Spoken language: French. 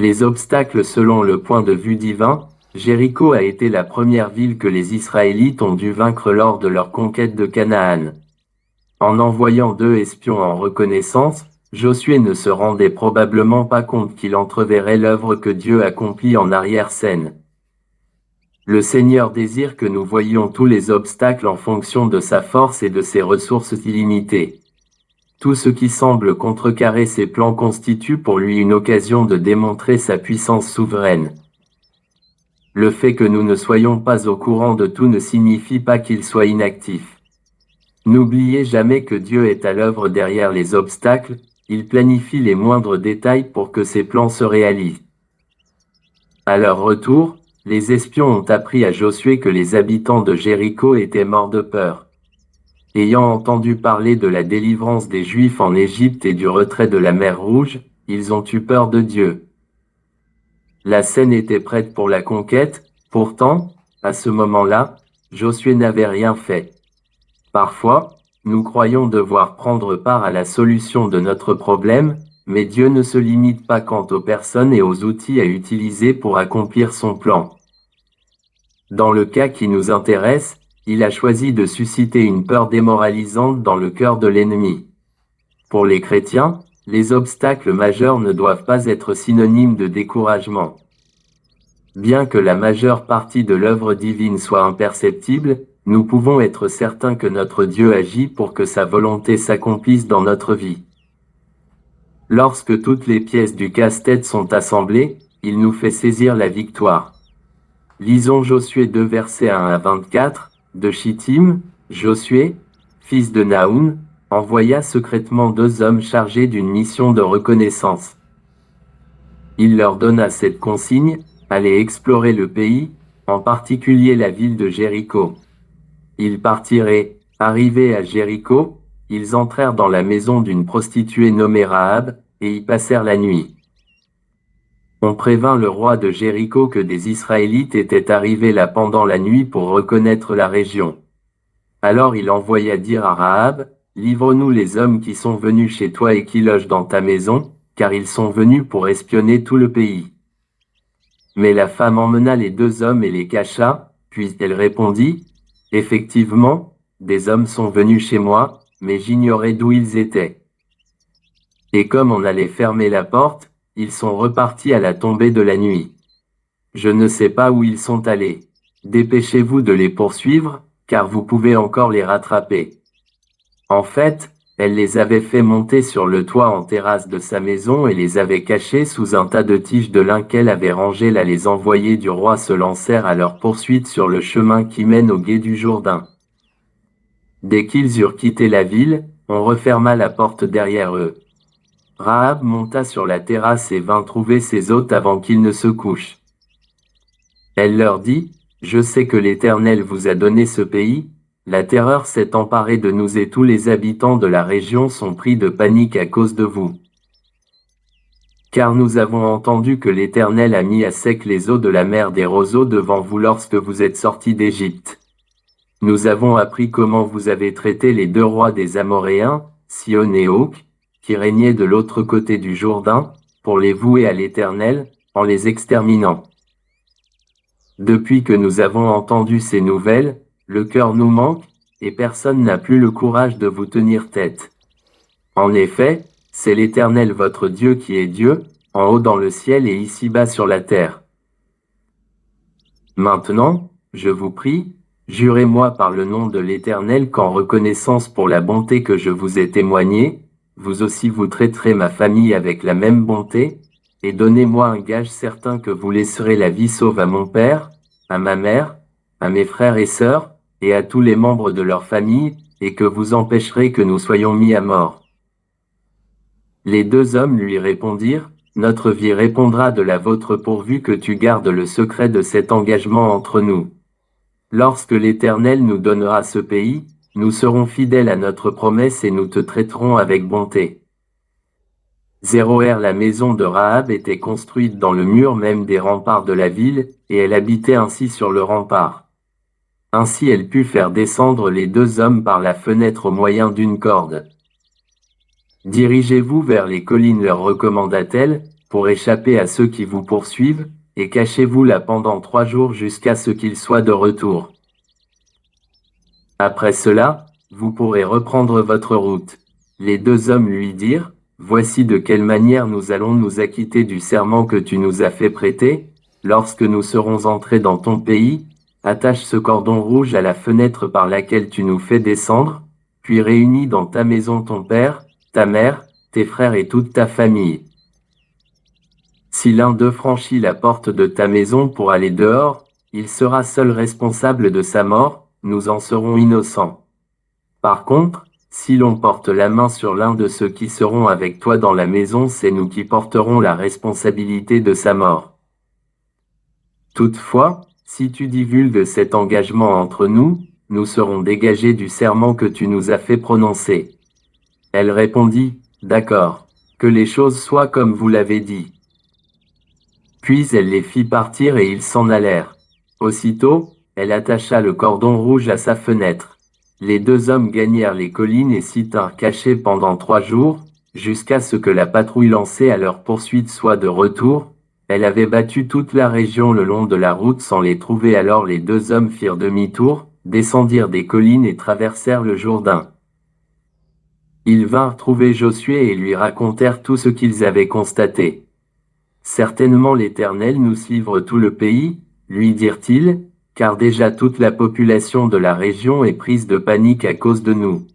Les obstacles selon le point de vue divin, Jéricho a été la première ville que les Israélites ont dû vaincre lors de leur conquête de Canaan. En envoyant 2 espions en reconnaissance, Josué ne se rendait probablement pas compte qu'il entreverrait l'œuvre que Dieu accomplit en arrière-scène. Le Seigneur désire que nous voyions tous les obstacles en fonction de sa force et de ses ressources illimitées. Tout ce qui semble contrecarrer ses plans constitue pour lui une occasion de démontrer sa puissance souveraine. Le fait que nous ne soyons pas au courant de tout ne signifie pas qu'il soit inactif. N'oubliez jamais que Dieu est à l'œuvre derrière les obstacles, il planifie les moindres détails pour que ses plans se réalisent. À leur retour, les espions ont appris à Josué que les habitants de Jéricho étaient morts de peur. Ayant entendu parler de la délivrance des Juifs en Égypte et du retrait de la mer Rouge, ils ont eu peur de Dieu. La scène était prête pour la conquête, pourtant, à ce moment-là, Josué n'avait rien fait. Parfois, nous croyons devoir prendre part à la solution de notre problème, mais Dieu ne se limite pas quant aux personnes et aux outils à utiliser pour accomplir son plan. Dans le cas qui nous intéresse, il a choisi de susciter une peur démoralisante dans le cœur de l'ennemi. Pour les chrétiens, les obstacles majeurs ne doivent pas être synonymes de découragement. Bien que la majeure partie de l'œuvre divine soit imperceptible, nous pouvons être certains que notre Dieu agit pour que sa volonté s'accomplisse dans notre vie. Lorsque toutes les pièces du casse-tête sont assemblées, il nous fait saisir la victoire. Lisons Josué 2 versets 1 à 24, de Chittim, Josué, fils de Naoun, envoya secrètement 2 hommes chargés d'une mission de reconnaissance. Il leur donna cette consigne, allez explorer le pays, en particulier la ville de Jéricho. Ils partirent et, arrivés à Jéricho, ils entrèrent dans la maison d'une prostituée nommée Rahab, et y passèrent la nuit. On prévint le roi de Jéricho que des Israélites étaient arrivés là pendant la nuit pour reconnaître la région. Alors il envoya dire à Rahab, livre-nous les hommes qui sont venus chez toi et qui logent dans ta maison, car ils sont venus pour espionner tout le pays. Mais la femme emmena les 2 hommes et les cacha, puis elle répondit, effectivement, des hommes sont venus chez moi, mais j'ignorais d'où ils étaient. Et comme on allait fermer la porte, ils sont repartis à la tombée de la nuit. Je ne sais pas où ils sont allés. Dépêchez-vous de les poursuivre, car vous pouvez encore les rattraper. En fait, elle les avait fait monter sur le toit en terrasse de sa maison et les avait cachés sous un tas de tiges de lin qu'elle avait rangé là. Les envoyés du roi se lancèrent à leur poursuite sur le chemin qui mène au gué du Jourdain. Dès qu'ils eurent quitté la ville, on referma la porte derrière eux. Rahab monta sur la terrasse et vint trouver ses hôtes avant qu'ils ne se couchent. Elle leur dit, « Je sais que l'Éternel vous a donné ce pays, la terreur s'est emparée de nous et tous les habitants de la région sont pris de panique à cause de vous. Car nous avons entendu que l'Éternel a mis à sec les eaux de la mer des roseaux devant vous lorsque vous êtes sortis d'Égypte. Nous avons appris comment vous avez traité les 2 rois des Amoréens, Sihon et Og, qui régnaient de l'autre côté du Jourdain, pour les vouer à l'Éternel, en les exterminant. Depuis que nous avons entendu ces nouvelles, le cœur nous manque, et personne n'a plus le courage de vous tenir tête. En effet, c'est l'Éternel votre Dieu qui est Dieu, en haut dans le ciel et ici-bas sur la terre. Maintenant, je vous prie, jurez-moi par le nom de l'Éternel qu'en reconnaissance pour la bonté que je vous ai témoignée, vous aussi vous traiterez ma famille avec la même bonté, et donnez-moi un gage certain que vous laisserez la vie sauve à mon père, à ma mère, à mes frères et sœurs, et à tous les membres de leur famille, et que vous empêcherez que nous soyons mis à mort. Les 2 hommes lui répondirent, notre vie répondra de la vôtre pourvu que tu gardes le secret de cet engagement entre nous. Lorsque l'Éternel nous donnera ce pays, nous serons fidèles à notre promesse et nous te traiterons avec bonté. La maison de Rahab était construite dans le mur même des remparts de la ville, et elle habitait ainsi sur le rempart. Ainsi elle put faire descendre les 2 hommes par la fenêtre au moyen d'une corde. Dirigez-vous vers les collines, leur recommanda-t-elle, pour échapper à ceux qui vous poursuivent, et cachez-vous là pendant 3 jours jusqu'à ce qu'ils soient de retour. Après cela, vous pourrez reprendre votre route. Les deux hommes lui dirent, Voici de quelle manière nous allons nous acquitter du serment que tu nous as fait prêter. Lorsque nous serons entrés dans ton pays, attache ce cordon rouge à la fenêtre par laquelle tu nous fais descendre, puis réunis dans ta maison ton père, ta mère, tes frères et toute ta famille. Si l'un d'eux franchit la porte de ta maison pour aller dehors, il sera seul responsable de sa mort, nous en serons innocents. Par contre, si l'on porte la main sur l'un de ceux qui seront avec toi dans la maison, c'est nous qui porterons la responsabilité de sa mort. Toutefois, si tu divulgues cet engagement entre nous, nous serons dégagés du serment que tu nous as fait prononcer. Elle répondit, D'accord, que les choses soient comme vous l'avez dit. Puis elle les fit partir et ils s'en allèrent. Aussitôt, elle attacha le cordon rouge à sa fenêtre. Les deux hommes gagnèrent les collines et s'y tinrent cachés pendant 3 jours, jusqu'à ce que la patrouille lancée à leur poursuite soit de retour. Elle avait battu toute la région le long de la route sans les trouver, alors les deux hommes firent demi-tour, descendirent des collines et traversèrent le Jourdain. Ils vinrent trouver Josué et lui racontèrent tout ce qu'ils avaient constaté. Certainement l'Éternel nous livre tout le pays, lui dirent-ils, car déjà toute la population de la région est prise de panique à cause de nous.